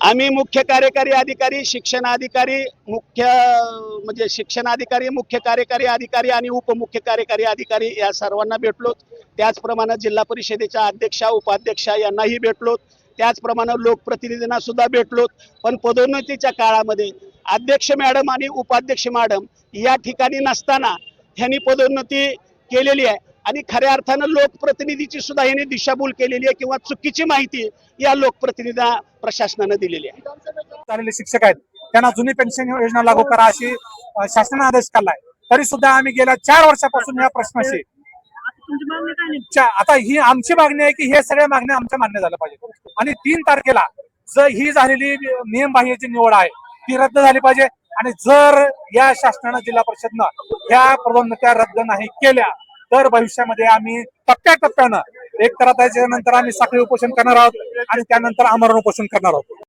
आम्ही मुख्य कार्यकारी अधिकारी, शिक्षण अधिकारी, शिक्षण अधिकारी, मुख्य कार्यकारी अधिकारी आणि उपमुख्य कार्यकारी अधिकारी या सर्वांना भेटलो। त्याचप्रमाणे जिल्हा परिषदेच्या अध्यक्षा, उपाध्यक्षा यांनाही भेटलो। त्याचप्रमाणे लोकप्रतिनिधींना सुद्धा भेटलो। पण पदोन्नतीच्या काळामध्ये अध्यक्ष मॅडम आणि उपाध्यक्ष मॅडम या ठिकाणी नसताना ह्यांनी पदोन्नती केलेली आहे आणि खऱ्या अर्थानं लोकप्रतिनिधीची सुद्धा ह्यांनी दिशाभूल केलेली आहे किंवा चुकीची माहिती या लोकप्रतिनिधी प्रशासनाने दिलेली आहे। झालेले शिक्षक आहेत त्यांना जुनी पेन्शन योजना लागू करा अशी शासनाने आदेश काढलाय, तरी सुद्धा आम्ही गेल्या 4 वर्षापासून या प्रश्नाशी आता ही आमची मागणी आहे की हे सगळ्या मागण्या आमच्या मान्य झाल्या पाहिजे आणि 3 तारखेला जर ही झालेली नियमबाह्यची निवड आहे ती रद्द झाली पाहिजे आणि जर या शासनानं जिल्हा परिषदनं ह्या पदोन्नत्या रद्द नाही केल्या तर भविष्यामध्ये आम्ही टप्प्याटप्प्यानं एक तर त्याच्यानंतर आम्ही साखळी उपोषण करणार आहोत आणि त्यानंतर आमरण उपोषण करणार आहोत।